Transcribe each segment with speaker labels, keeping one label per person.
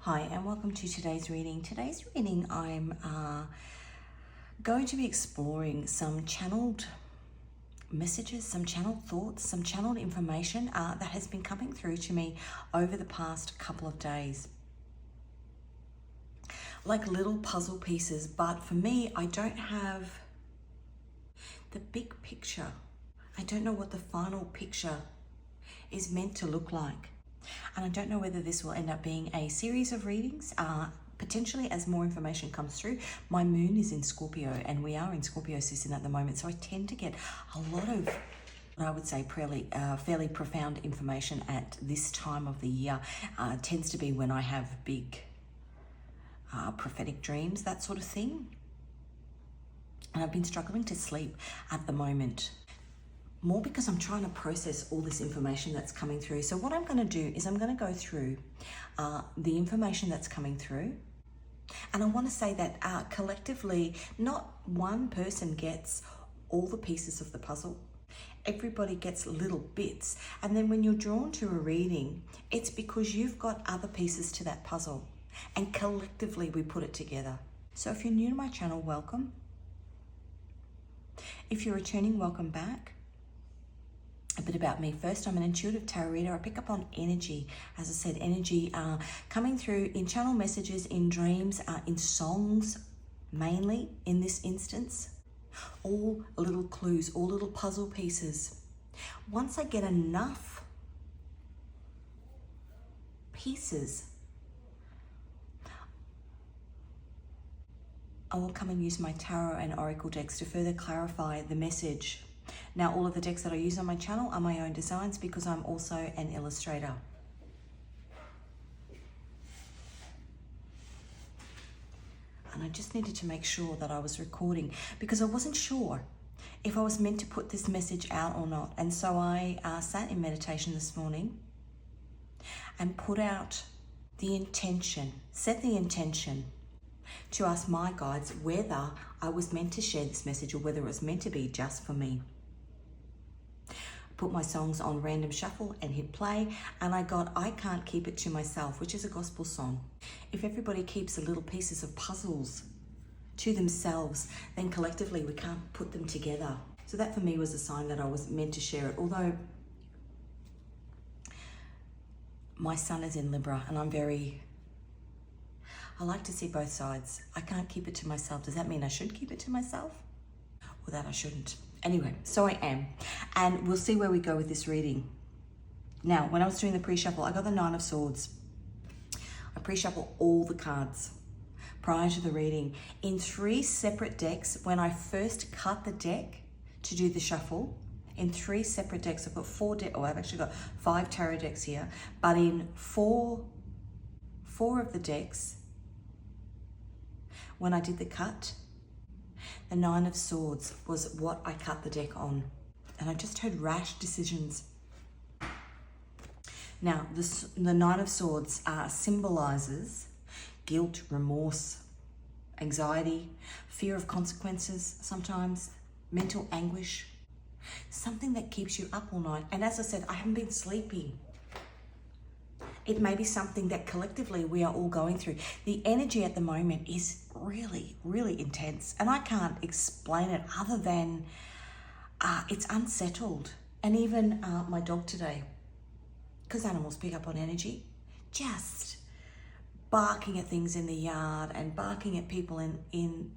Speaker 1: Hi and welcome to today's reading. Today's reading I'm going to be exploring some channeled messages, some channeled thoughts, some channeled information that has been coming through to me over the past couple of days. Like little puzzle pieces, but for me, I don't have the big picture. I don't know what the final picture is meant to look like. And I don't know whether this will end up being a series of readings, potentially as more information comes through. My moon is in Scorpio and we are in Scorpio season at the moment. So I tend to get a lot of, I would say, fairly profound information at this time of the year. Tends to be when I have big prophetic dreams, that sort of thing. And I've been struggling to sleep at the moment. More because I'm trying to process all this information that's coming through. So what I'm going to do is I'm going to go through the information that's coming through. And I want to say that collectively, not one person gets all the pieces of the puzzle. Everybody gets little bits. And then when you're drawn to a reading, it's because you've got other pieces to that puzzle. And collectively, we put it together. So if you're new to my channel, welcome. If you're returning, welcome back. A bit about me. First, I'm an intuitive tarot reader. I pick up on energy. As I said, energy coming through in channel messages, in dreams, in songs, mainly in this instance. All little clues, all little puzzle pieces. Once I get enough pieces, I will come and use my tarot and oracle decks to further clarify the message. Now, all of the decks that I use on my channel are my own designs because I'm also an illustrator. And I just needed to make sure that I was recording because I wasn't sure if I was meant to put this message out or not. And so I sat in meditation this morning and put out the intention, set the intention to ask my guides whether I was meant to share this message or whether it was meant to be just for me. Put my songs on random shuffle and hit play, and I got I Can't Keep It to Myself, which is a gospel song. If everybody keeps the little pieces of puzzles to themselves, then collectively we can't put them together. So that for me was a sign that I was meant to share it, although my sun is in Libra and I like to see both sides. I can't keep it to myself. Does that mean I should keep it to myself? Or that I shouldn't? Anyway, so I am. And we'll see where we go with this reading. Now, when I was doing the pre-shuffle, I got the 9 of Swords. I pre-shuffle all the cards prior to the reading in 3 separate decks. When I first cut the deck to do the shuffle, in 3 separate decks, I've got 4 decks. Oh, I've actually got 5 tarot decks here, but in four of the decks, when I did the cut, the 9 of Swords was what I cut the deck on. And I just heard rash decisions. Now, the 9 of Swords symbolizes guilt, remorse, anxiety, fear of consequences sometimes, mental anguish, something that keeps you up all night. And as I said, I haven't been sleeping. It may be something that collectively we are all going through. The energy at the moment is really, really intense. And I can't explain it other than it's unsettled. And even my dog today, because animals pick up on energy, just barking at things in the yard and barking at people in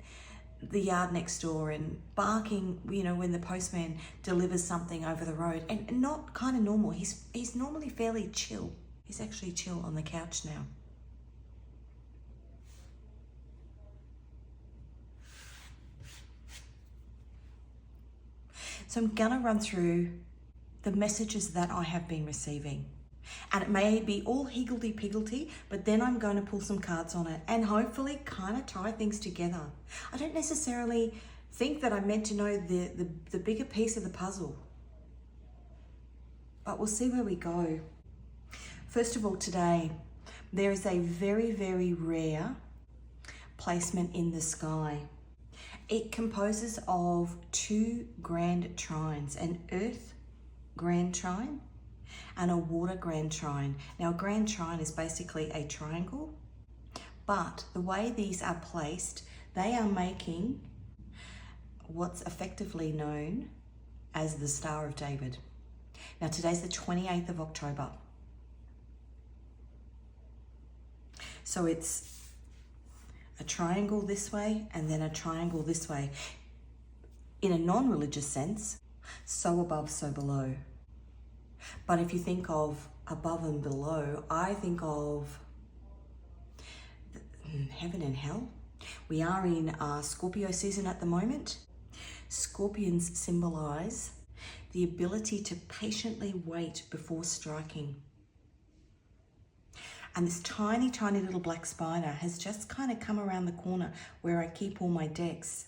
Speaker 1: the yard next door and barking, you know, when the postman delivers something over the road, and not kind of normal. He's normally fairly chill. He's actually chill on the couch now. So I'm gonna run through the messages that I have been receiving. And it may be all higgledy-piggledy, but then I'm going to pull some cards on it and hopefully kind of tie things together. I don't necessarily think that I'm meant to know the bigger piece of the puzzle, but we'll see where we go. First of all, today, there is a very, very rare placement in the sky. It composes of 2 grand trines, an earth grand trine and a water grand trine. Now, a grand trine is basically a triangle But the way these are placed, they are making what's effectively known as the Star of David. Now today's the 28th of October. So it's a triangle this way and then a triangle this way. In a non-religious sense, so above, so below. But if you think of above and below, I think of heaven and hell. We are in Scorpio season at the moment. Scorpions symbolize the ability to patiently wait before striking. And this tiny, tiny little black spider has just kind of come around the corner where I keep all my decks.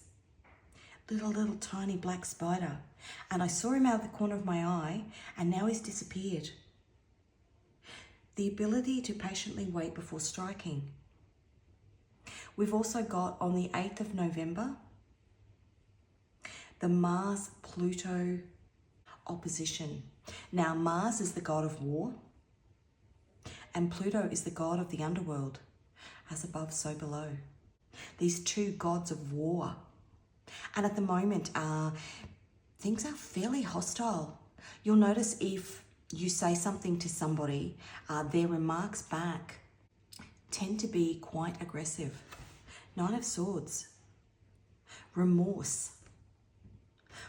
Speaker 1: Little tiny black spider. And I saw him out of the corner of my eye, and now he's disappeared. The ability to patiently wait before striking. We've also got on the 8th of November, the Mars-Pluto opposition. Now, Mars is the god of war, and Pluto is the god of the underworld, as above, so below. These two gods of war. And at the moment, things are fairly hostile. You'll notice if you say something to somebody, their remarks back tend to be quite aggressive. Nine of Swords. Remorse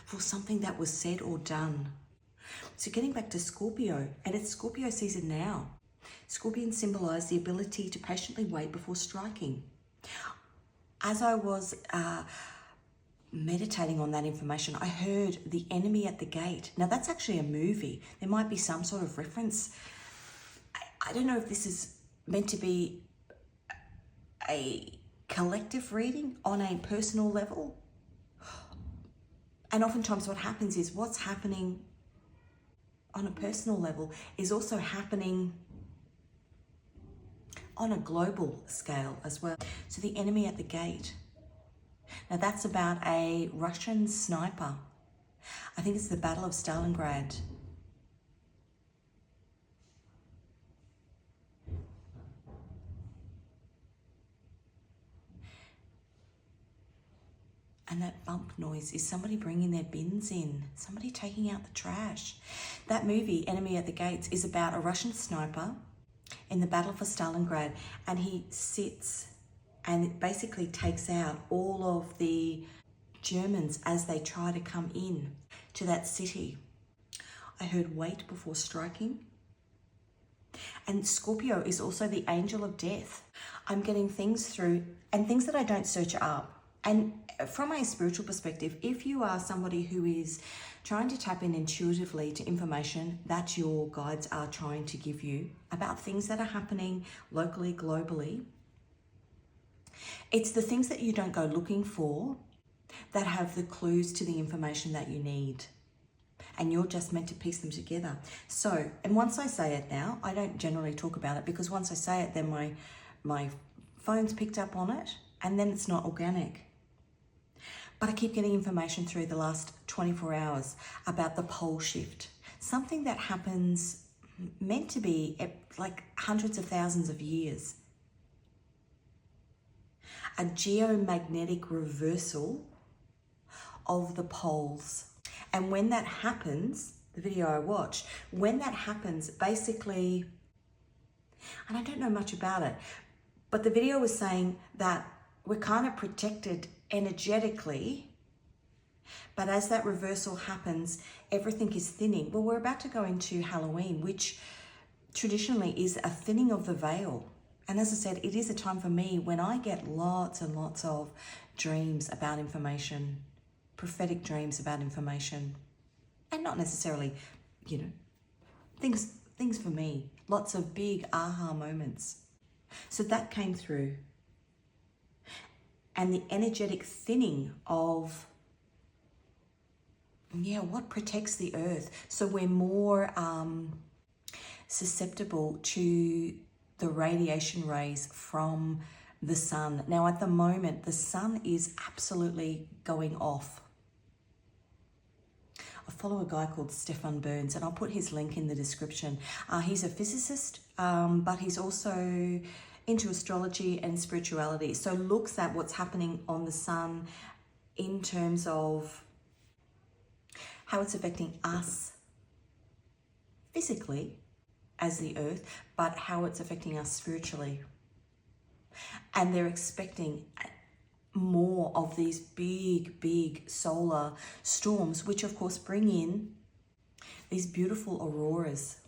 Speaker 1: for something that was said or done. So getting back to Scorpio, and it's Scorpio season now. Scorpions symbolize the ability to patiently wait before striking. As I was meditating on that information, I heard The Enemy at the Gate. Now that's actually a movie. There might be some sort of reference. I don't know if this is meant to be a collective reading on a personal level. And oftentimes what happens is what's happening on a personal level is also happening on a global scale as well. So The Enemy at the Gate. Now that's about a Russian sniper. I think it's the Battle of Stalingrad. And that bump noise is somebody bringing their bins in, somebody taking out the trash. That movie, Enemy at the Gates, is about a Russian sniper in the Battle for Stalingrad, and he sits and it basically takes out all of the Germans as they try to come in to that city. I heard wait before striking. And Scorpio is also the angel of death. I'm getting things through, and things that I don't search up. And from a spiritual perspective, if you are somebody who is trying to tap in intuitively to information that your guides are trying to give you about things that are happening locally, globally, it's the things that you don't go looking for that have the clues to the information that you need. And you're just meant to piece them together. So, and once I say it now, I don't generally talk about it because once I say it, then my phone's picked up on it and then it's not organic. But I keep getting information through the last 24 hours about the pole shift. Something that happens meant to be like hundreds of thousands of years. A geomagnetic reversal of the poles. And when that happens, the video I watched, when that happens, basically, and I don't know much about it, but the video was saying that we're kind of protected energetically, but as that reversal happens, everything is thinning. Well, we're about to go into Halloween, which traditionally is a thinning of the veil. And as I said, it is a time for me when I get lots and lots of dreams about information, prophetic dreams about information, and not necessarily, things for me, lots of big aha moments. So that came through. And the energetic thinning of, what protects the earth. So we're more susceptible to the radiation rays from the sun. Now at the moment, the sun is absolutely going off. I follow a guy called Stefan Burns, and I'll put his link in the description. He's a physicist, but he's also into astrology and spirituality. So looks at what's happening on the sun in terms of how it's affecting us physically as the earth, but how it's affecting us spiritually. And they're expecting more of these big solar storms, which of course bring in these beautiful auroras,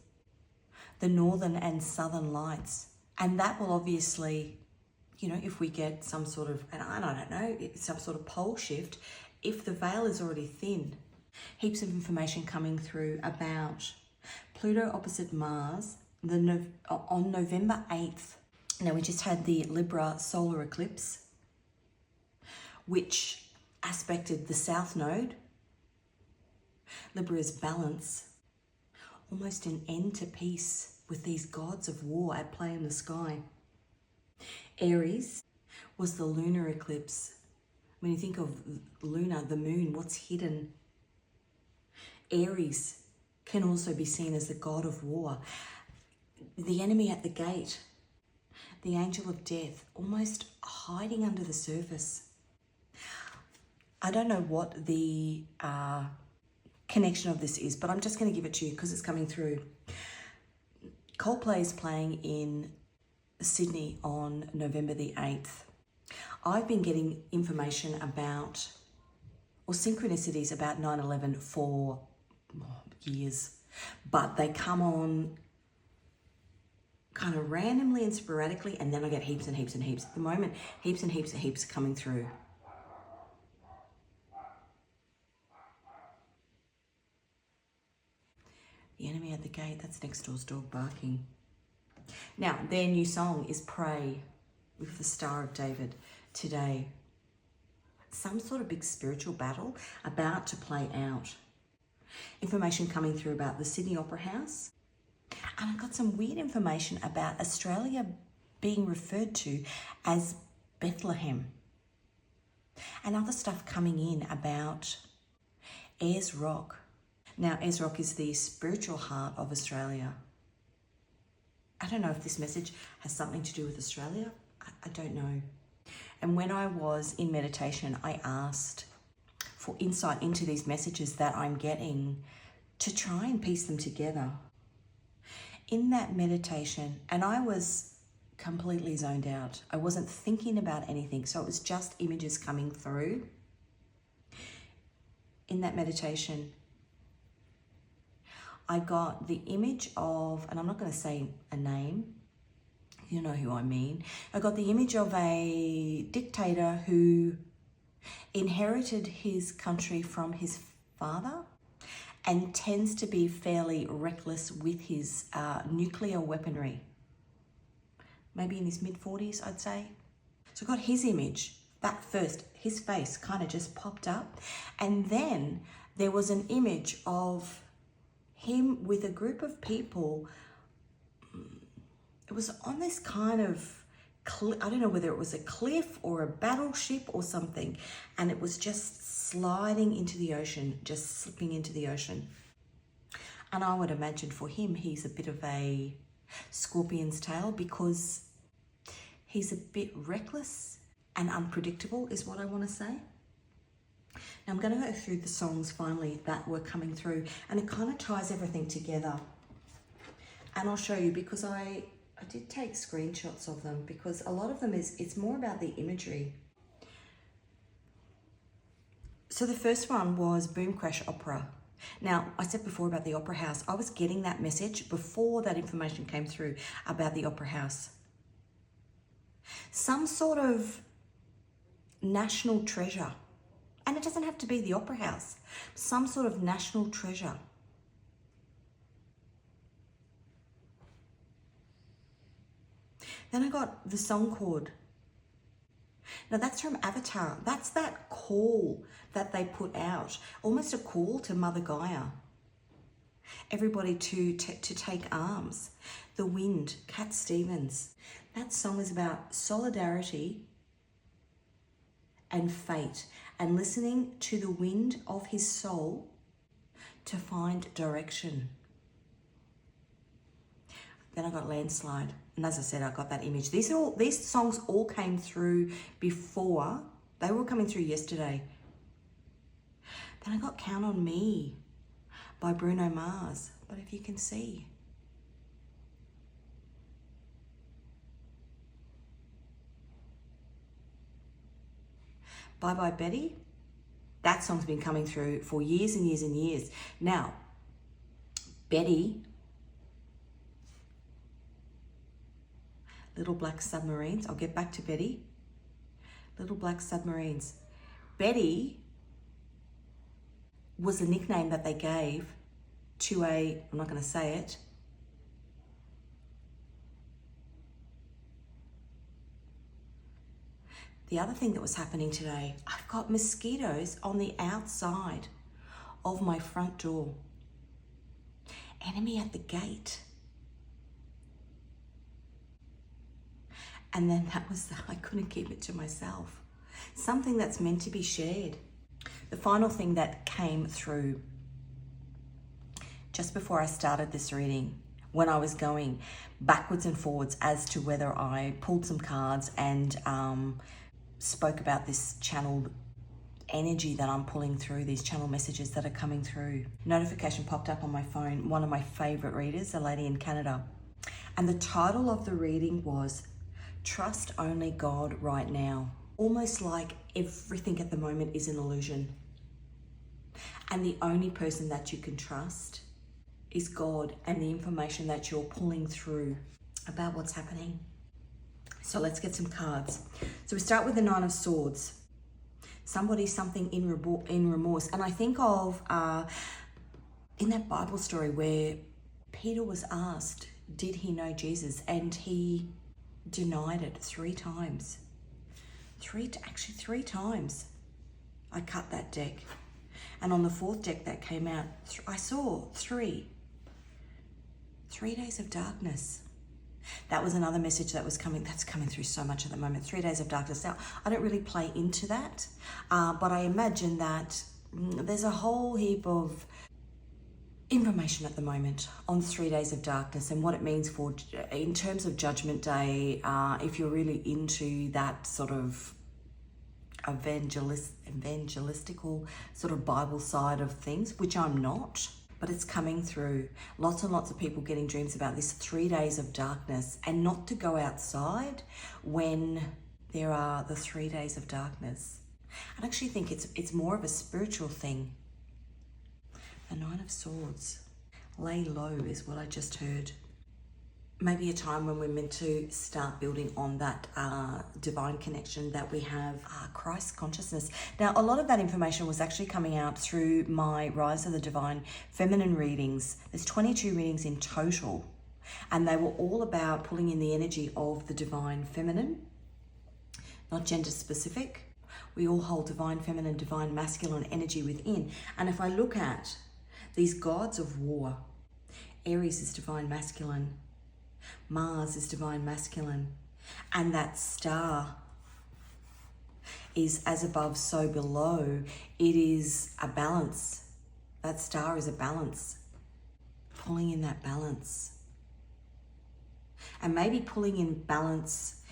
Speaker 1: the northern and southern lights. And that will obviously, you know, if we get some sort of, and I don't know, some sort of pole shift, if the veil is already thin, heaps of information coming through about Pluto opposite Mars on November 8th. Now, we just had the Libra solar eclipse, which aspected the South Node. Libra is balance, almost an end to peace with these gods of war at play in the sky. Aries was the lunar eclipse. When you think of lunar, the moon, what's hidden? Aries can also be seen as the god of war. The enemy at the gate, the angel of death, almost hiding under the surface. I don't know what the connection of this is, but I'm just going to give it to you because it's coming through. Coldplay is playing in Sydney on November the 8th. I've been getting information about, or synchronicities about 9/11 for years, but they come on kind of randomly and sporadically, and then I get heaps and heaps and heaps. At the moment, heaps and heaps and heaps coming through. The enemy at the gate, that's next door's dog barking. Now, their new song is Pray with the Star of David today. Some sort of big spiritual battle about to play out. Information coming through about the Sydney Opera House. And I got some weird information about Australia being referred to as Bethlehem. And other stuff coming in about Ayers Rock. Now, Ayers Rock is the spiritual heart of Australia. I don't know if this message has something to do with Australia. I don't know. And when I was in meditation, I asked for insight into these messages that I'm getting to try and piece them together. In that meditation, and I was completely zoned out. I wasn't thinking about anything, so it was just images coming through. In that meditation, I got the image of, and I'm not going to say a name, you know who I mean. I got the image of a dictator who inherited his country from his father and tends to be fairly reckless with his nuclear weaponry. Maybe in his mid-40s, I'd say. So I got his image, that first, his face kind of just popped up. And then there was an image of him with a group of people. It was on this kind of, I don't know whether it was a cliff or a battleship or something, and it was just sliding into the ocean, just slipping into the ocean. And I would imagine for him, he's a bit of a scorpion's tail because he's a bit reckless and unpredictable is what I want to say. Now I'm going to go through the songs finally that were coming through, and it kind of ties everything together. And I'll show you because I did take screenshots of them because a lot of them it's more about the imagery. So the first one was Boom Crash Opera. Now, I said before about the Opera House, I was getting that message before that information came through about the Opera House. Some sort of national treasure. And it doesn't have to be the Opera House. Some sort of national treasure. Then I got the song chord. Now that's from Avatar. That's that call that they put out. Almost a call to Mother Gaia. Everybody to take arms. The Wind, Cat Stevens. That song is about solidarity and fate, and listening to the wind of his soul to find direction. Then I got Landslide. And as I said, I got that image. These songs all came through before. They were coming through yesterday. Then I got Count on Me by Bruno Mars. But if you can see. Bye Bye Betty. That song's been coming through for years and years and years. Now, Betty, Little Black Submarines. I'll get back to Betty. Little Black Submarines. Betty was a nickname that they gave to I'm not going to say it, the other thing that was happening today, I've got mosquitoes on the outside of my front door. Enemy at the gate. And then I couldn't keep it to myself. Something that's meant to be shared. The final thing that came through just before I started this reading, when I was going backwards and forwards as to whether I pulled some cards and spoke about this channeled energy that I'm pulling through, these channel messages that are coming through. Notification popped up on my phone, one of my favorite readers, a lady in Canada. And the title of the reading was Trust Only God Right Now. Almost like everything at the moment is an illusion. And the only person that you can trust is God and the information that you're pulling through about what's happening. So let's get some cards. So we start with the Nine of Swords. Somebody, something in remorse. And I think of in that Bible story where Peter was asked, did he know Jesus? And he denied it 3 times. Three times. I cut that deck. And on the 4th deck that came out, I saw 3. 3 days of darkness. That was another message that's coming through so much at the moment. 3 days of darkness. Now, I don't really play into that, but I imagine that there's a whole heap of information at the moment on 3 days of darkness and what it means in terms of Judgment Day, if you're really into that sort of evangelistical sort of Bible side of things, which I'm not. But it's coming through. Lots and lots of people getting dreams about this 3 days of darkness and not to go outside when there are the 3 days of darkness. I actually think it's more of a spiritual thing. The Nine of Swords. Lay low is what I just heard. Maybe a time when we're meant to start building on that divine connection that we have, Christ consciousness. Now, a lot of that information was actually coming out through my Rise of the Divine Feminine readings. There's 22 readings in total, and they were all about pulling in the energy of the Divine Feminine, not gender specific. We all hold Divine Feminine, Divine Masculine energy within. And if I look at these gods of war, Aries is Divine Masculine, Mars is Divine Masculine, and that star is as above, so below. It is a balance. That star is a balance, pulling in that balance. And maybe pulling in balance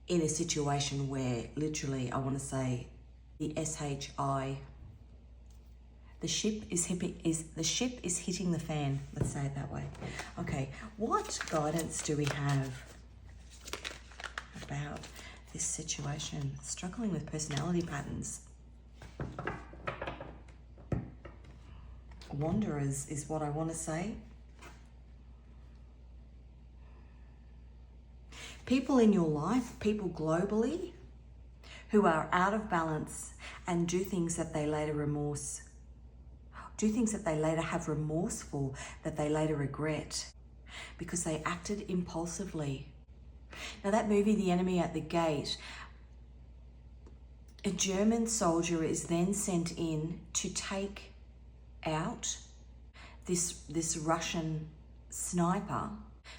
Speaker 1: in a situation where literally, I want to say, the SHI, the ship is hitting the fan. Let's say it that way. Okay, what guidance do we have about this situation? Struggling with personality patterns. Wanderers is what I want to say. People in your life, people globally, who are out of balance and do things that they later have remorse for, that they later regret because they acted impulsively. Now that movie, The Enemy at the Gate, a German soldier is then sent in to take out this Russian sniper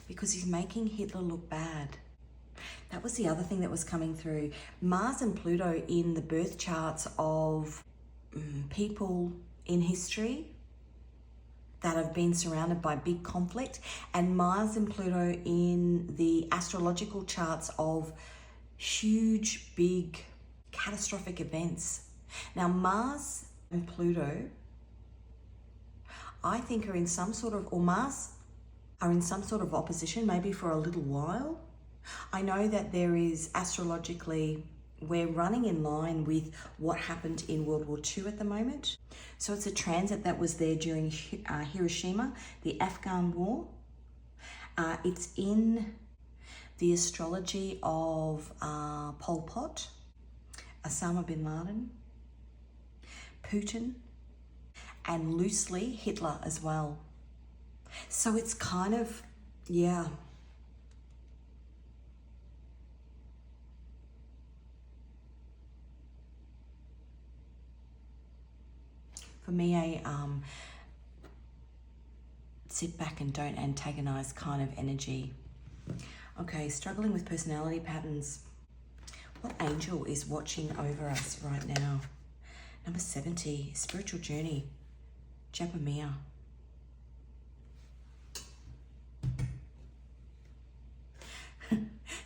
Speaker 1: because he's making Hitler look bad. That was the other thing that was coming through. Mars and Pluto in the birth charts of people in history that have been surrounded by big conflict, and Mars and Pluto in the astrological charts of huge, big, catastrophic events. Now, Mars and Pluto, I think, are in some sort of, or Mars are in some sort of opposition, maybe for a little while. I know that there is astrologically, we're running in line with what happened in World War II at the moment. So it's a transit that was there during Hiroshima, the Afghan War. It's in the astrology of Pol Pot, Osama bin Laden, Putin, and loosely Hitler as well. So it's kind of, yeah. For me, a sit back and don't antagonize kind of energy. Okay, struggling with personality patterns. What angel is watching over us right now? Number 70, spiritual journey, Japamia.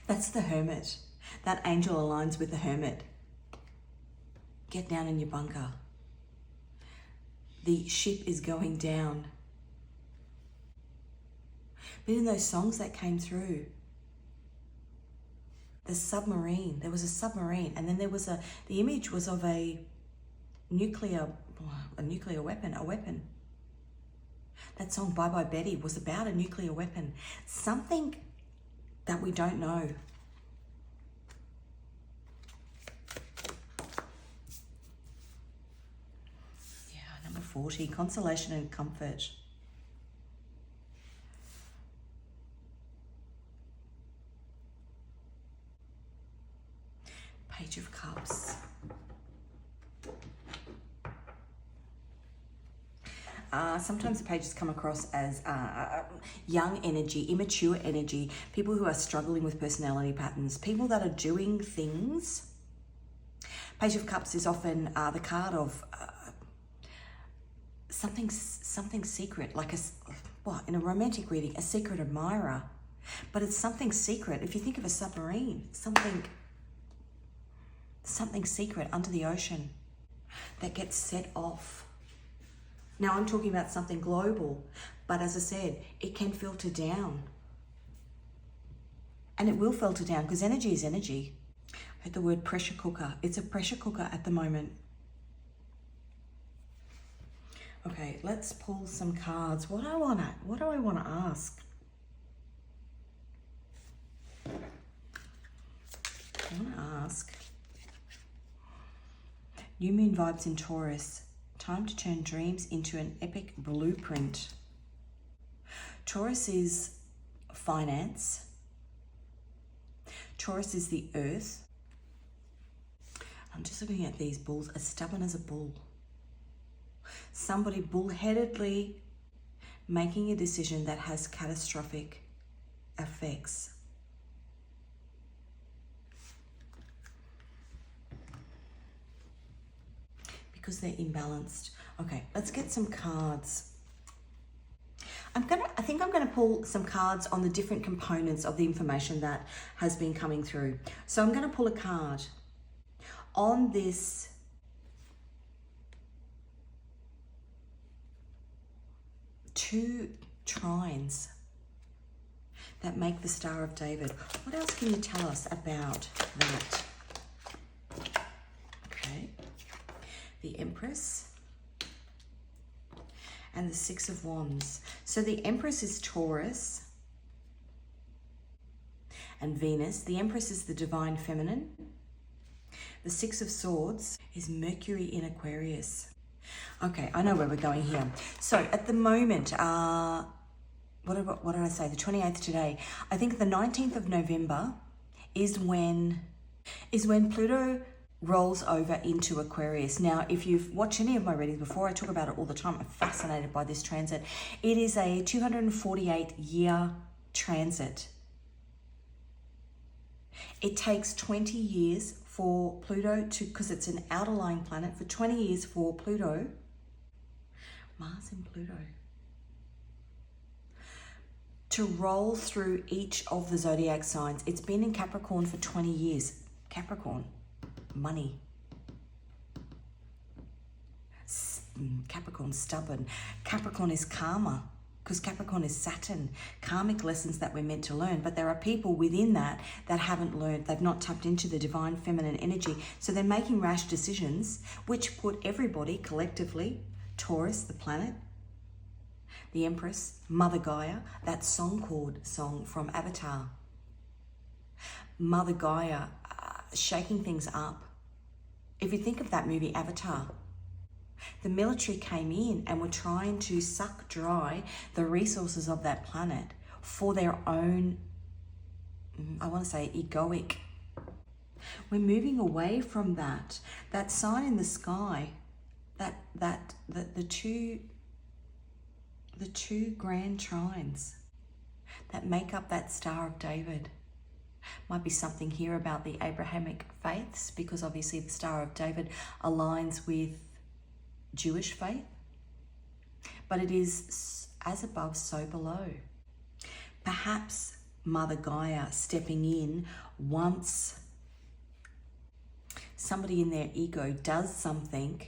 Speaker 1: That's the Hermit. That angel aligns with the Hermit. Get down in your bunker. The ship is going down. But in those songs that came through, the submarine, there was a submarine, and then there was the image was of a nuclear weapon, a weapon. That song, Bye Bye Betty, was about a nuclear weapon. Something that we don't know. Yeah, number 40, consolation and comfort. Page of Cups. Sometimes the pages come across as young energy, immature energy, people who are struggling with personality patterns, people that are doing things. Page of Cups is often the card of something secret, like in a romantic reading, a secret admirer. But it's something secret. If you think of a submarine, something secret under the ocean that gets set off. Now I'm talking about something global, but as I said, it can filter down. And it will filter down because energy is energy. I heard the word pressure cooker. It's a pressure cooker at the moment. Okay, let's pull some cards. What do I want to ask? I want to ask. New moon vibes in Taurus. Time to turn dreams into an epic blueprint. Taurus is finance. Taurus is the earth. I'm just looking at these bulls, as stubborn as a bull. Somebody bullheadedly making a decision that has catastrophic effects. Because they're imbalanced. Okay, let's get some cards. I think I'm gonna pull some cards on the different components of the information that has been coming through. So I'm gonna pull a card on this two trines that make the Star of David. What else can you tell us about that? Okay. The Empress and the Six of Wands. So the Empress is Taurus and Venus. The Empress is the divine feminine. The Six of Swords is Mercury in Aquarius. Okay, I know where we're going here. So at the moment, what did I say? The 28th today. I think the 19th of November is when Pluto rolls over into Aquarius. Now, if you've watched any of my readings before, I talk about it all the time. I'm fascinated by this transit. It is a 248-year transit. It takes 20 years for Pluto to, because it's an outer-lying planet, for 20 years for Pluto, Mars and Pluto, to roll through each of the zodiac signs. It's been in Capricorn for 20 years. Capricorn, money. Capricorn, stubborn. Capricorn is karma, because Capricorn is Saturn, karmic lessons that we're meant to learn. But there are people within that haven't learned. They've not tapped into the divine feminine energy. So they're making rash decisions, which put everybody collectively, Taurus, the planet, the Empress, Mother Gaia, that song from Avatar. Mother Gaia shaking things up. If you think of that movie, Avatar, the military came in and were trying to suck dry the resources of that planet for their own, I want to say, egoic. We're moving away from that. That sign in the sky, the two grand trines that make up that Star of David. Might be something here about the Abrahamic faiths, because obviously the Star of David aligns with Jewish faith, but it is as above, so below. Perhaps Mother Gaia stepping in once somebody in their ego does something.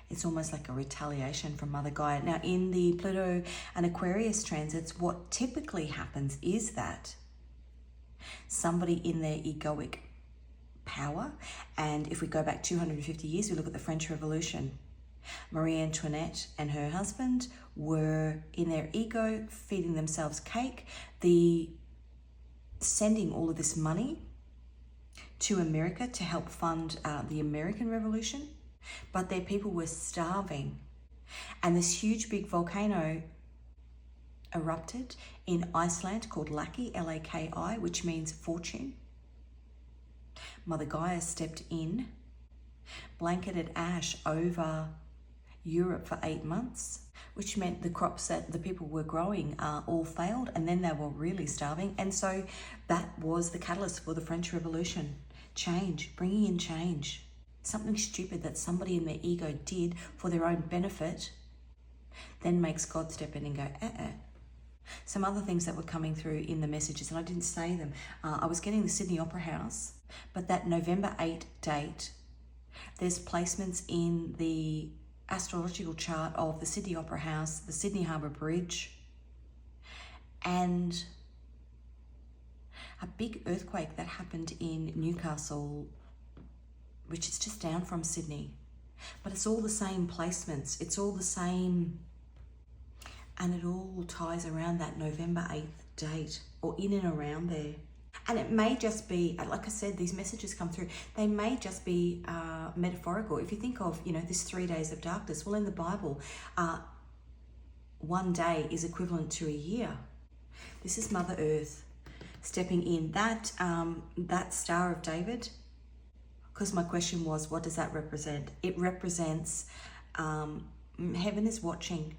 Speaker 1: It's almost like a retaliation from Mother Gaia. Now, in the Pluto and Aquarius transits, what typically happens is that somebody in their egoic power, and if we go back 250 years, we look at the French Revolution. Marie Antoinette and her husband were in their ego feeding themselves cake, sending all of this money to America to help fund the American Revolution, but their people were starving. And this huge big volcano erupted in Iceland called Laki, L-A-K-I, which means fortune. Mother Gaia stepped in, blanketed ash over Europe for 8 months, which meant the crops that the people were growing all failed, and then they were really starving. And so that was the catalyst for the French Revolution. Change, bringing in change. Something stupid that somebody in their ego did for their own benefit then makes God step in and go, Some other things that were coming through in the messages, and I didn't say them. I was getting the Sydney Opera House, but that November 8 date, there's placements in the astrological chart of the Sydney Opera House, the Sydney Harbour Bridge, and a big earthquake that happened in Newcastle, which is just down from Sydney. But it's all the same placements. It's all the same, and it all ties around that November 8th date, or in and around there. And it may just be, like I said, these messages come through, they may just be metaphorical. If you think of, this 3 days of darkness, well, in the Bible, 1 day is equivalent to a year. This is Mother Earth stepping in. That Star of David, because my question was, what does that represent? It represents heaven is watching.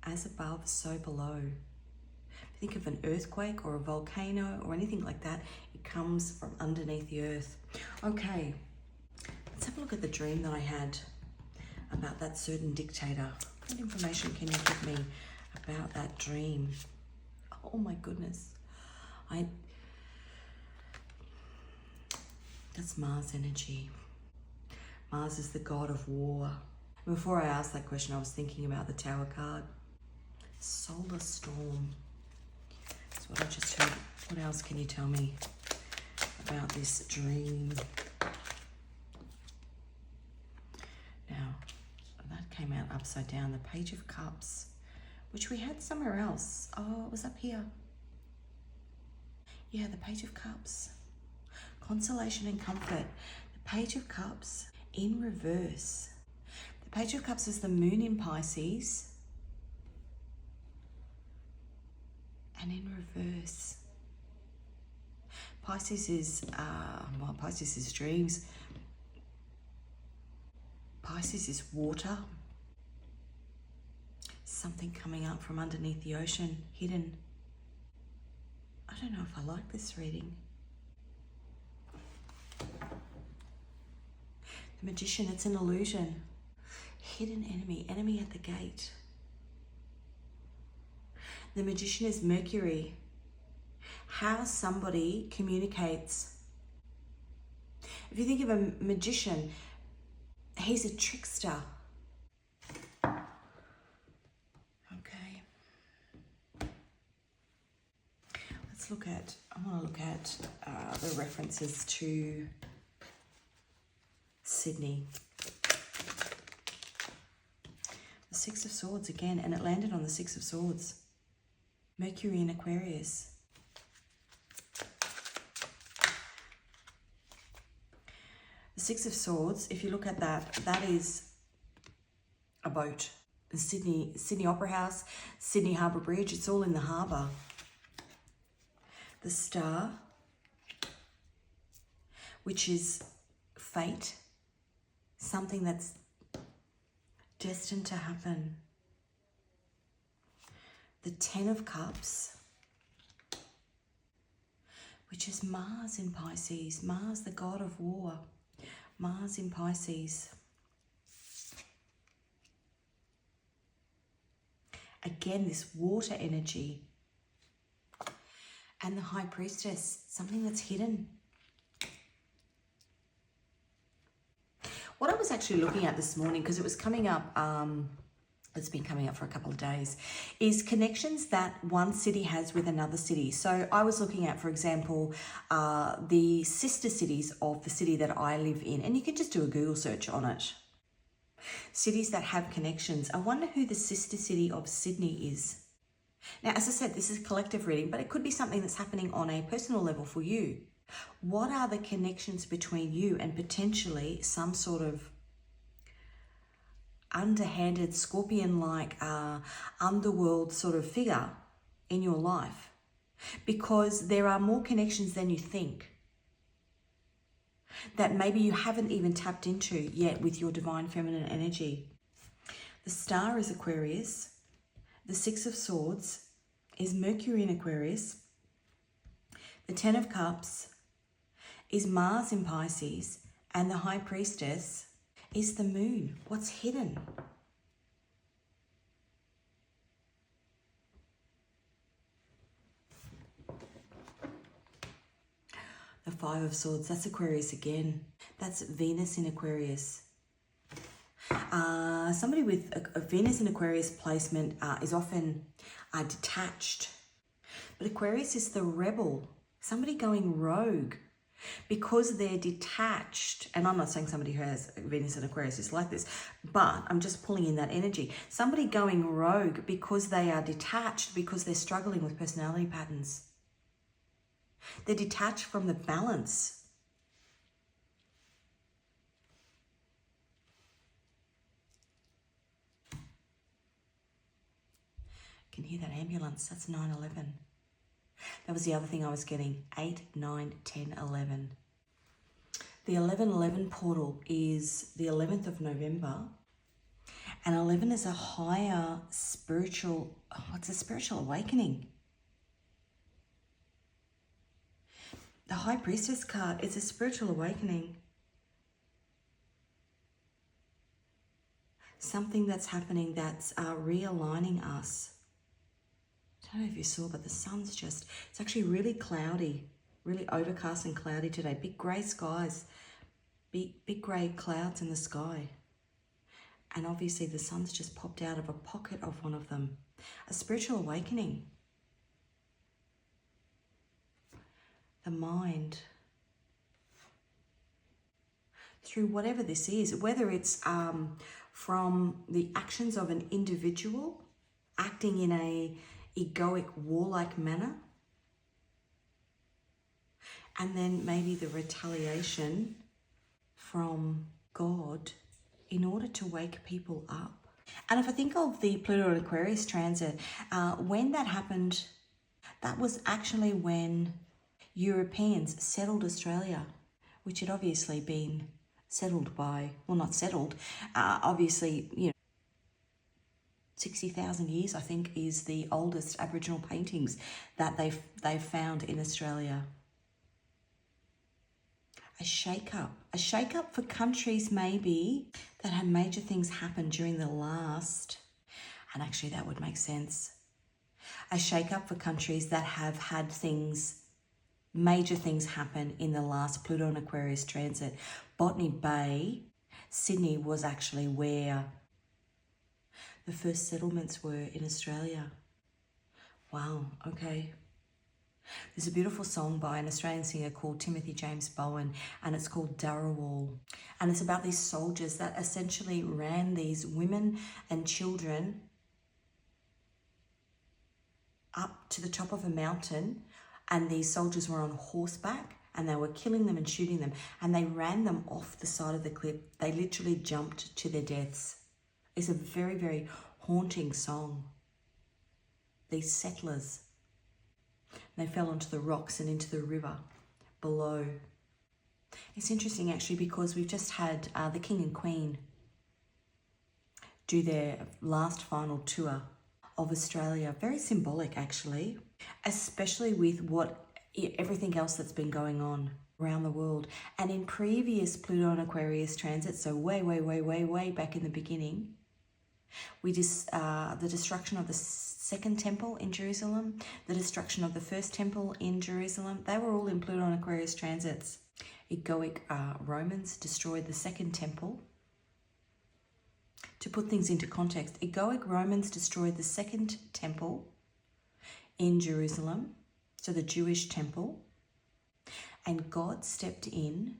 Speaker 1: As above, so below. Think of an earthquake or a volcano or anything like that. It comes from underneath the earth. Okay, let's have a look at the dream that I had about that certain dictator. What information can you give me about that dream? Oh my goodness. That's Mars energy. Mars is the god of war. Before I asked that question, I was thinking about the Tower card. Solar storm. That's what I just heard. What else can you tell me about this dream? Now, that came out upside down. The Page of Cups, which we had somewhere else. Oh, it was up here. Yeah, the Page of Cups. Consolation and comfort. The Page of Cups in reverse. The Page of Cups is the moon in Pisces. And in reverse. Pisces is dreams. Pisces is water. Something coming up from underneath the ocean, hidden. I don't know if I like this reading. The Magician, it's an illusion. Hidden enemy, enemy at the gate. The Magician is Mercury. How somebody communicates. If you think of a magician, he's a trickster. Okay. I want to look at the references to Sydney. The Six of Swords again, and it landed on the Six of Swords. Mercury in Aquarius. The Six of Swords, if you look at that, that is a boat. The Sydney Opera House, Sydney Harbour Bridge, it's all in the harbour. The Star, which is fate, something that's destined to happen. The Ten of Cups, which is Mars in Pisces. Mars, the god of war. Mars in Pisces. Again, this water energy. And the High Priestess, something that's hidden. What I was actually looking at this morning, because it was coming up, it's been coming up for a couple of days, is connections that one city has with another city. So I was looking at, for example, the sister cities of the city that I live in, and you can just do a Google search on it. Cities that have connections. I wonder who the sister city of Sydney is. Now, as I said, this is a collective reading, but it could be something that's happening on a personal level for you. What are the connections between you and potentially some sort of underhanded, scorpion-like, underworld sort of figure in your life? Because there are more connections than you think that maybe you haven't even tapped into yet with your divine feminine energy. The Star is Aquarius. The Six of Swords is Mercury in Aquarius. The Ten of Cups is Mars in Pisces. And the High Priestess is the Moon. What's hidden? The Five of Swords, that's Aquarius again. That's Venus in Aquarius. Somebody with a Venus in Aquarius placement is often detached. But Aquarius is the rebel, somebody going rogue because they're detached. And I'm not saying somebody who has Venus in Aquarius is like this, but I'm just pulling in that energy. Somebody going rogue because they are detached, because they're struggling with personality patterns. They're detached from the balance. Can hear that ambulance. That's 9/11. That was the other thing I was getting. 8, 9, 10, 11. The 11/11 portal is the 11th of November. And 11 is a higher spiritual, it's a spiritual awakening. The High Priestess card is a spiritual awakening. Something that's happening that's realigning us. I don't know if you saw, but the sun's just, it's actually really cloudy, really overcast and cloudy today. Big grey skies, big grey clouds in the sky. And obviously the sun's just popped out of a pocket of one of them. A spiritual awakening. The mind. Through whatever this is, whether it's from the actions of an individual acting in a egoic, warlike manner, and then maybe the retaliation from God in order to wake people up. And if I think of the Pluto and Aquarius transit, when that happened, that was actually when Europeans settled Australia, which had obviously been settled by, well, not settled, obviously, 60,000 years, I think, is the oldest Aboriginal paintings that they've found in Australia. A shake-up for countries maybe that had major things happen during the last, and actually that would make sense. a shake-up for countries that have had major things happen in the last Pluto and Aquarius transit. Botany Bay, Sydney, was actually where the first settlements were in Australia. Wow, okay. There's a beautiful song by an Australian singer called Timothy James Bowen, and it's called Darawal. And it's about these soldiers that essentially ran these women and children up to the top of a mountain, and these soldiers were on horseback and they were killing them and shooting them, and they ran them off the side of the cliff. They literally jumped to their deaths. It's a very, very haunting song. These settlers, they fell onto the rocks and into the river below. It's interesting actually, because we've just had the King and Queen do their last final tour of Australia. Very symbolic actually, especially with everything else that's been going on around the world. And in previous Pluto and Aquarius transits, so way back in the beginning, the destruction of the second temple in Jerusalem, the destruction of the first temple in Jerusalem, they were all in Pluto and Aquarius transits. Egoic Romans destroyed the second temple. To put things into context, egoic Romans destroyed the second temple in Jerusalem, so the Jewish temple, and God stepped in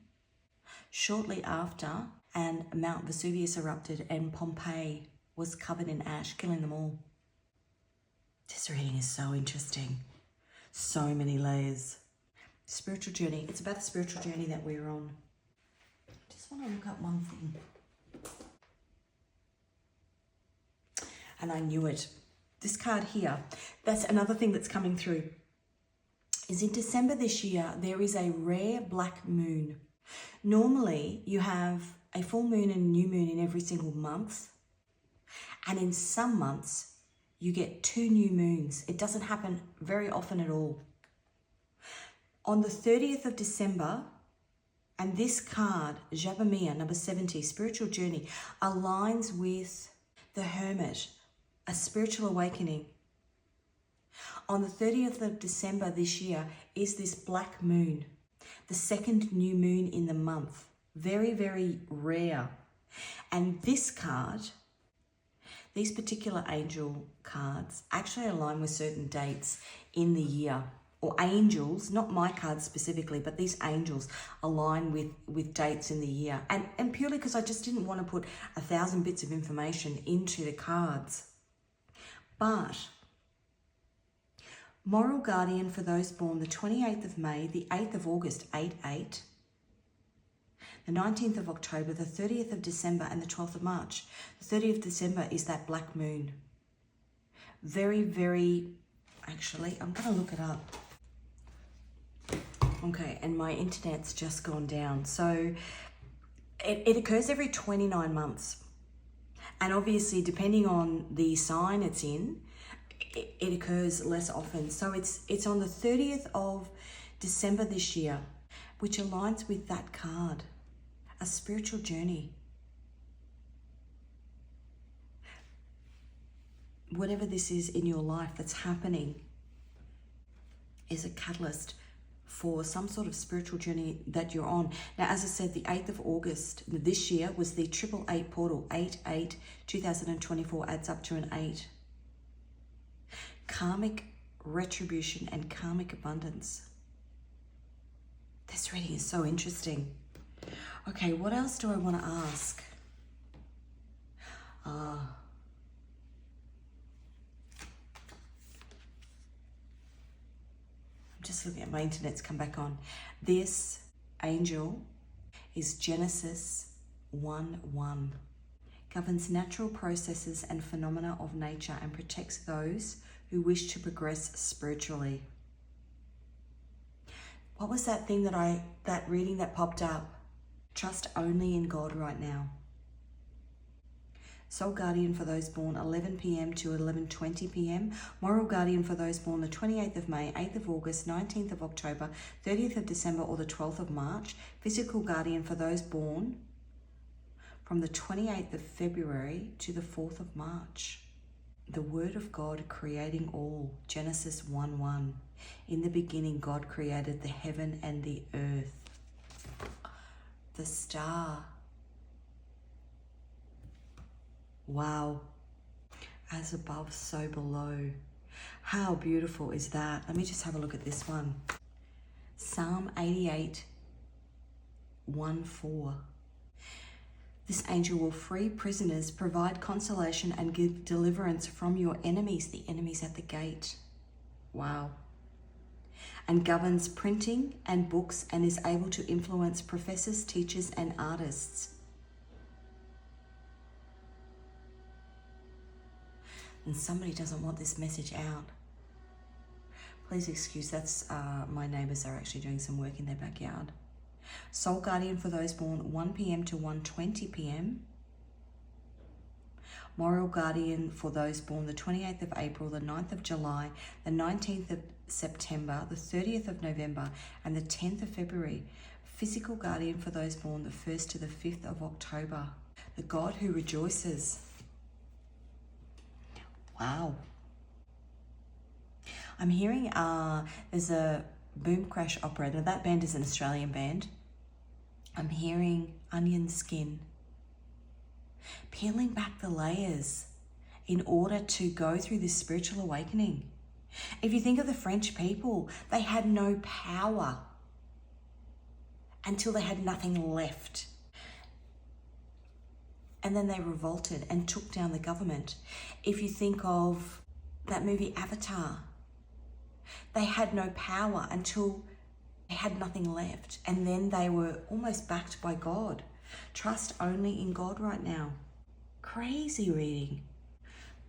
Speaker 1: shortly after, and Mount Vesuvius erupted and Pompeii was covered in ash, killing them all. This reading is so interesting. So many layers. Spiritual journey. It's about the spiritual journey that we're on. Just want to look up one thing. And I knew it. This card here, that's another thing that's coming through, is in December this year, there is a rare black moon. Normally, you have a full moon and new moon in every single month. And in some months, you get 2 new moons. It doesn't happen very often at all. On the 30th of December, and this card, Jabamia, number 70, Spiritual Journey, aligns with the Hermit, a spiritual awakening. On the 30th of December this year is this black moon, the second new moon in the month. Very, very rare. And this card, these particular angel cards actually align with certain dates in the year, or angels, not my cards specifically, but these angels align with dates in the year. And purely because I just didn't want to put 1,000 bits of information into the cards. But moral guardian for those born the 28th of May, the 8th of August, 8/8, the 19th of October, the 30th of December, and the 12th of March. The 30th of December is that black moon. Very, very, actually, I'm going to look it up. Okay, and my internet's just gone down. So it occurs every 29 months. And obviously, depending on the sign it's in, it occurs less often. So it's on the 30th of December this year, which aligns with that card, a spiritual journey. Whatever this is in your life that's happening is a catalyst for some sort of spiritual journey that you're on. Now, as I said, the 8th of August this year was the 888 portal. 8/8, 2024 adds up to an 8. Karmic retribution and karmic abundance. This reading is so interesting. Okay, what else do I want to ask? Just looking at my internet's come back on. This angel is Genesis 1:1. Governs natural processes and phenomena of nature and protects those who wish to progress spiritually. What was that thing that reading that popped up? Trust only in God right now. Soul guardian for those born 11 p.m. to 11:20 p.m. Moral guardian for those born the 28th of May, 8th of August, 19th of October, 30th of December, or the 12th of March. Physical guardian for those born from the 28th of February to the 4th of March. The word of God creating all. Genesis 1:1. In the beginning, God created the heaven and the earth. The star. Wow. As above, so below. How beautiful is that? Let me just have a look at this one. Psalm 88:1-4. This angel will free prisoners, provide consolation, and give deliverance from your enemies, the enemies at the gate. Wow. And governs printing and books and is able to influence professors, teachers, and artists. And somebody doesn't want this message out. Please excuse, that's my neighbours are actually doing some work in their backyard. Soul guardian for those born 1 p.m. to 1:20 p.m. Moral guardian for those born the 28th of April, the 9th of July, the 19th of September, the 30th of November, and the 10th of February. Physical guardian for those born the 1st to the 5th of October. The God who rejoices. Wow. I'm hearing there's a Boom Crash operator. That band is an Australian band. I'm hearing onion skin. Peeling back the layers in order to go through this spiritual awakening. If you think of the French people, they had no power until they had nothing left. And then they revolted and took down the government. If you think of that movie Avatar, they had no power until they had nothing left. And then they were almost backed by God. Trust only in God right now. Crazy reading.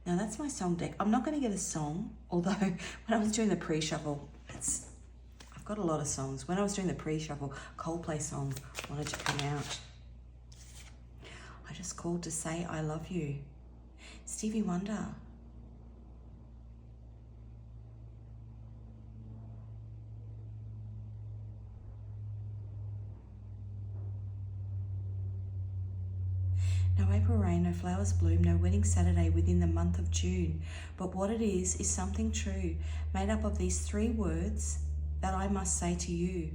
Speaker 1: Now that's my song deck. I'm not going to get a song, although when I was doing the pre-shuffle, I've got a lot of songs. When I was doing the pre-shuffle, Coldplay song wanted to come out. I just called to say I love you. Stevie Wonder. No April rain, no flowers bloom, no wedding Saturday within the month of June. But what it is something true, made up of these 3 words that I must say to you.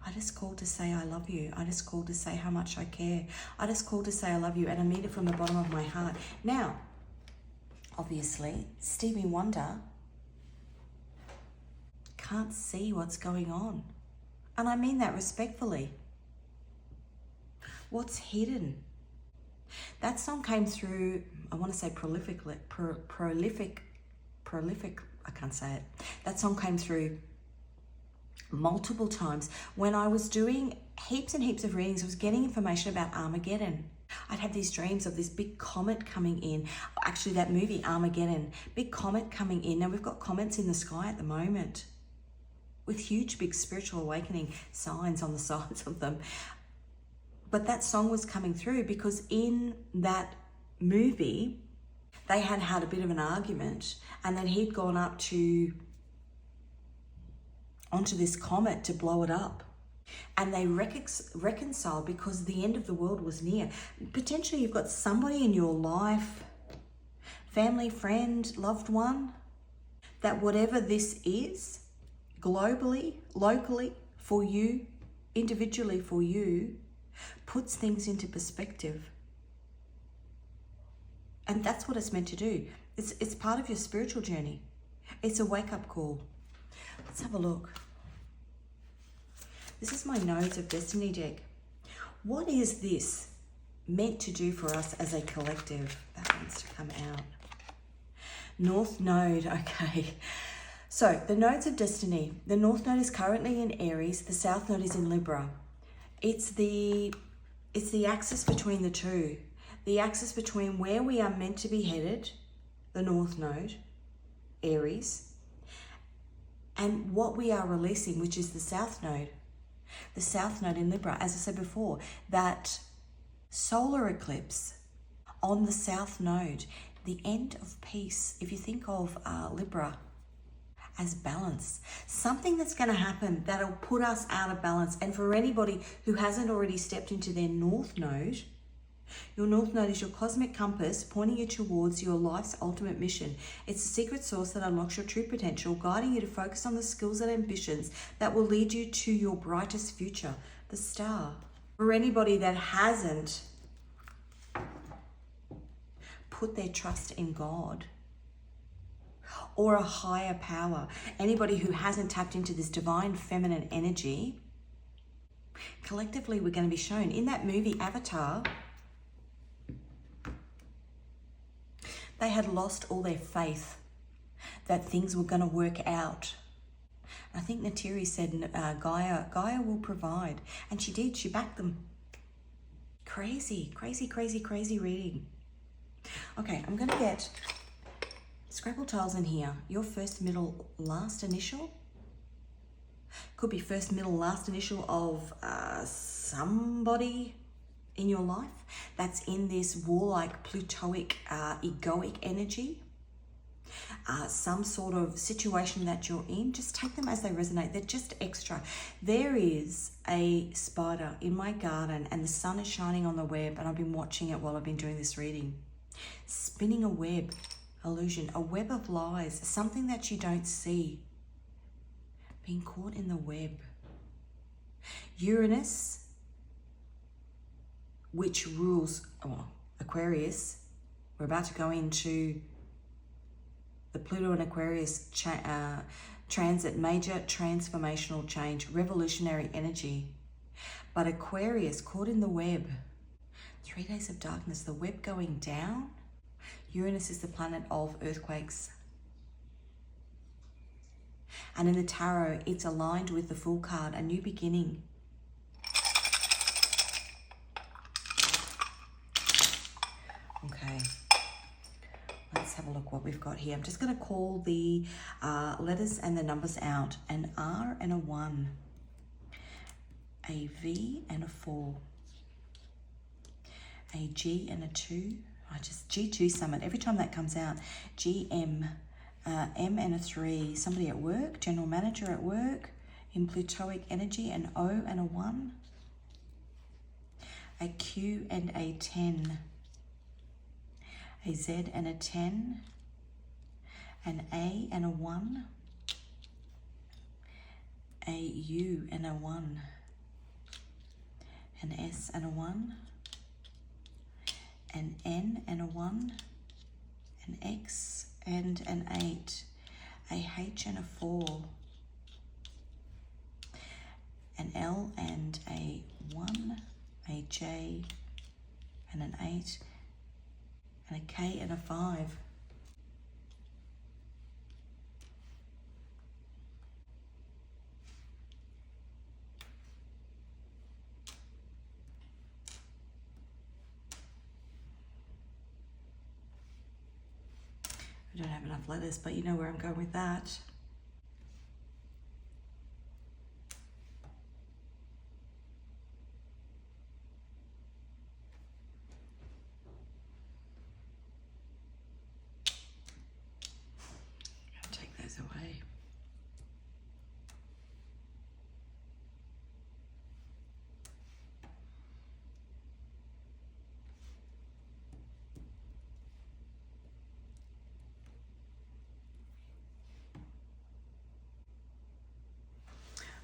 Speaker 1: I just called to say I love you. I just called to say how much I care. I just called to say I love you, and I mean it from the bottom of my heart. Now, obviously, Stevie Wonder can't see what's going on. And I mean that respectfully. What's hidden? That song came through, I want to say prolific, I can't say it. That song came through multiple times. When I was doing heaps and heaps of readings, I was getting information about Armageddon. I'd have these dreams of this big comet coming in. Actually, that movie, Armageddon, big comet coming in. Now, we've got comets in the sky at the moment with huge, big spiritual awakening signs on the sides of them. But that song was coming through because in that movie, they had had a bit of an argument, and then he'd gone up onto this comet to blow it up. And they reconciled because the end of the world was near. Potentially you've got somebody in your life, family, friend, loved one, that whatever this is, globally, locally, for you, individually for you, puts things into perspective. And that's what it's meant to do. It's part of your spiritual journey. It's a wake-up call. Let's have a look. This is my Nodes of Destiny deck. What is this meant to do for us as a collective? That wants to come out. North Node, okay. So the Nodes of Destiny. The North Node is currently in Aries. The South Node is in Libra. It's the axis between the two. The axis between where we are meant to be headed, the North Node, Aries, and what we are releasing, which is the South Node. The South Node in Libra, as I said before, that solar eclipse on the South Node, the end of peace. If you think of Libra as balance, something that's going to happen that'll put us out of balance. And for anybody who hasn't already stepped into their North Node, Your North Node is your cosmic compass pointing you towards your life's ultimate mission. It's a secret source that unlocks your true potential, guiding you to focus on the skills and ambitions that will lead you to your brightest future. The Star. For anybody that hasn't put their trust in God or a higher power, anybody who hasn't tapped into this divine feminine energy, collectively we're going to be shown in that movie Avatar. They had lost all their faith that things were going to work out. I think Natiri said Gaia will provide, and she did. She backed them. Crazy, crazy, crazy, crazy reading. Okay, I'm going to get Scrabble tiles in here. Your first, middle, last initial. Could be first, middle, last initial of somebody in your life that's in this warlike, Plutoic, egoic energy. Some sort of situation that you're in. Just take them as they resonate. They're just extra. There is a spider in my garden and the sun is shining on the web, and I've been watching it while I've been doing this reading. Spinning a web. Illusion. A web of lies. Something that you don't see. Being caught in the web. Uranus, which rules Aquarius. We're about to go into the Pluto and Aquarius transit, major transformational change, revolutionary energy. But Aquarius caught in the web. 3 days of darkness, the web going down. Uranus is the planet of earthquakes. And in the tarot, it's aligned with the Fool card, a new beginning. Okay, let's have a look what we've got here. I'm just going to call the letters and the numbers out. An R and a 1. A V and a 4. A G and a 2. I just G2 summon. Every time that comes out. GM. M and a 3. Somebody at work. General manager at work. In Plutoic energy. An O and a 1. A Q and a 10. A Z and a 10. An A and a 1. A U and a 1. An S and a 1. An N and a 1. An X and an 8. A H and a 4. An L and a 1. A J and an 8. And a K and a 5. I don't have enough letters, but you know where I'm going with that. Away.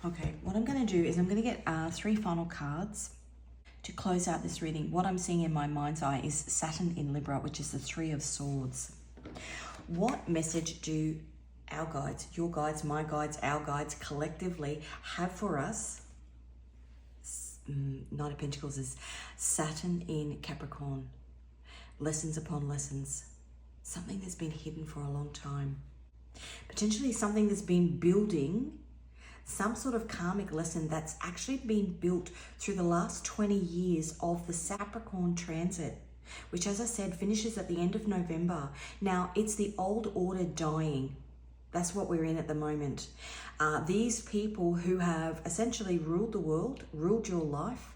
Speaker 1: Okay, what I'm going to do is I'm going to get 3 final cards to close out this reading. What I'm seeing in my mind's eye is Saturn in Libra, which is the 3 of Swords. What message do our guides, your guides, my guides, our guides collectively have for us? Knight of Pentacles is Saturn in Capricorn. Lessons upon lessons. Something that's been hidden for a long time. Potentially something that's been building, some sort of karmic lesson that's actually been built through the last 20 years of the Capricorn transit, which, as I said, finishes at the end of November. Now, it's the old order dying. That's what we're in at the moment. These people who have essentially ruled the world, ruled your life,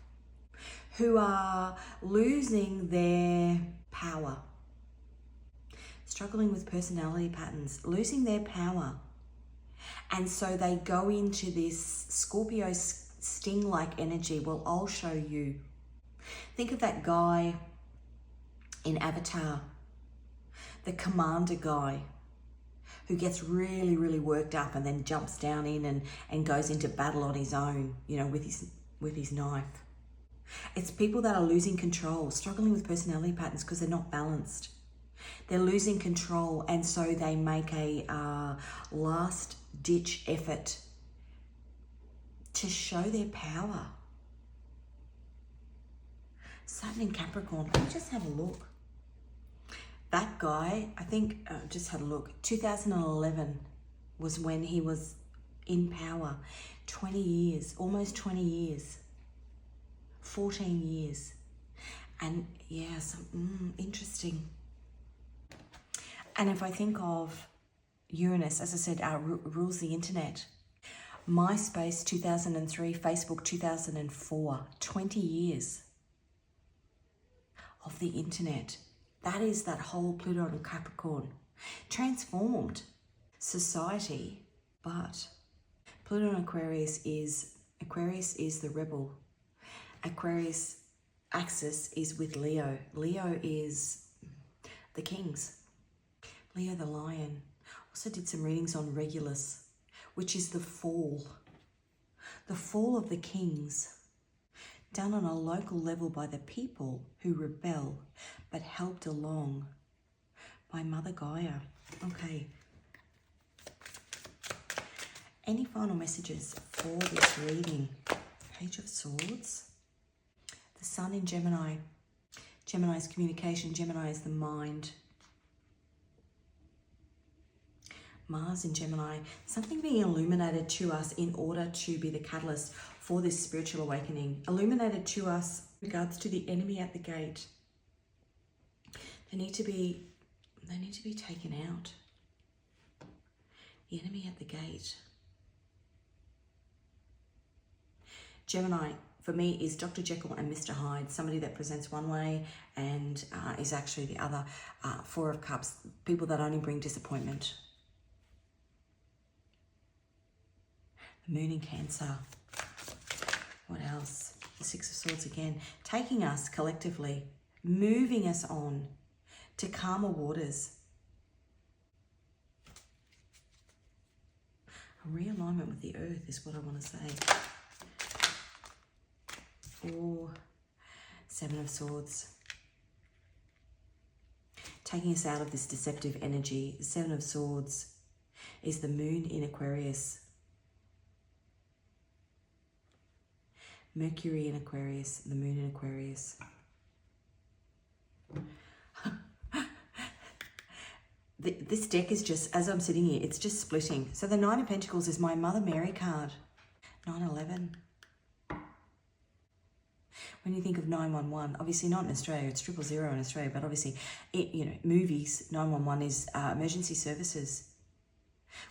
Speaker 1: who are losing their power, struggling with personality patterns, losing their power. And so they go into this Scorpio sting-like energy. Well, I'll show you. Think of that guy in Avatar, the commander guy who gets really, really worked up and then jumps down in and goes into battle on his own, you know, with his knife. It's people that are losing control, struggling with personality patterns because they're not balanced. They're losing control, and so they make a last-ditch effort to show their power. Saturn in Capricorn, let me just have a look. That guy, I think, just had a look, 2011 was when he was in power. 20 years, almost 20 years, 14 years. And yeah, interesting. And if I think of Uranus, as I said, rules the internet. MySpace 2003, Facebook 2004, 20 years of the internet. That is that whole Pluto and Capricorn. Transformed society, but Pluto and Aquarius is the rebel. Aquarius axis is with Leo. Leo is the kings. Leo the lion. Also did some readings on Regulus, which is the fall. The fall of the kings, done on a local level by the people who rebel, but helped along by Mother Gaia. Okay. Any final messages for this reading? Page of Swords. The Sun in Gemini. Gemini is communication. Gemini is the mind. Mars in Gemini. Something being illuminated to us in order to be the catalyst for this spiritual awakening. Illuminated to us in regards to the enemy at the gate. They need to be taken out. The enemy at the gate. Gemini, for me, is Dr. Jekyll and Mr. Hyde. Somebody that presents one way and is actually the other. Four of Cups, people that only bring disappointment. The Moon in Cancer. What else? The Six of Swords again. Taking us collectively, moving us on to calmer waters. A realignment with the earth is what I want to say. Or Seven of Swords. Taking us out of this deceptive energy. The Seven of Swords is the Moon in Aquarius. Mercury in Aquarius, the Moon in Aquarius. This deck is just, as I'm sitting here, it's just splitting. So the Nine of Pentacles is my Mother Mary card. 911. When you think of 911, obviously not in Australia, it's 000 in Australia, but obviously, movies, 911 is emergency services.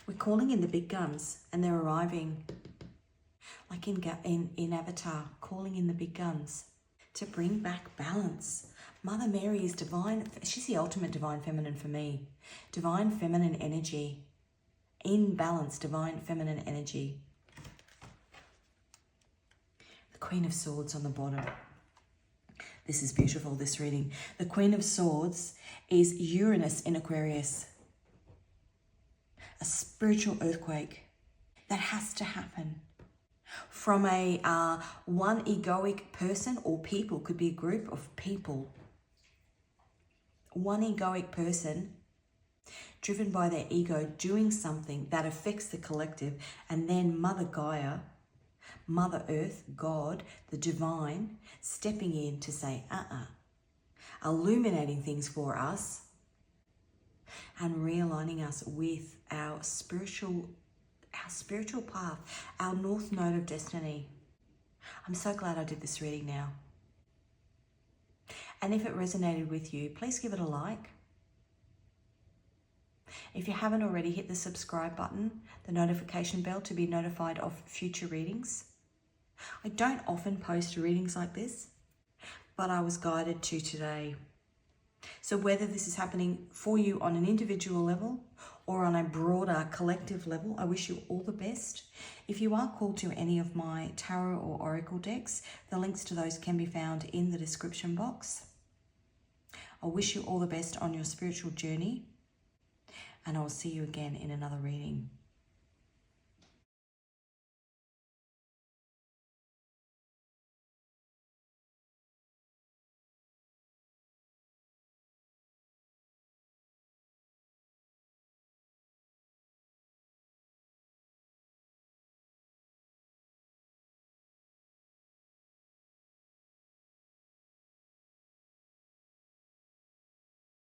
Speaker 1: We're calling in the big guns and they're arriving. Like in Avatar, calling in the big guns to bring back balance. Mother Mary is divine. She's the ultimate divine feminine for me. Divine feminine energy. In balance, divine feminine energy. The Queen of Swords on the bottom. This is beautiful, this reading. The Queen of Swords is Uranus in Aquarius. A spiritual earthquake that has to happen. From a one egoic person or people, could be a group of people. One egoic person driven by their ego doing something that affects the collective, and then Mother Gaia, Mother Earth, God, the divine, stepping in to say, illuminating things for us and realigning us with our spiritual path, our north node of destiny. I'm so glad I did this reading now. And if it resonated with you, please give it a like. If you haven't already, hit the subscribe button, the notification bell to be notified of future readings. I don't often post readings like this, but I was guided to today. So whether this is happening for you on an individual level or on a broader collective level, I wish you all the best. If you are called to any of my tarot or oracle decks, the links to those can be found in the description box. I wish you all the best on your spiritual journey, and I'll see you again in another reading.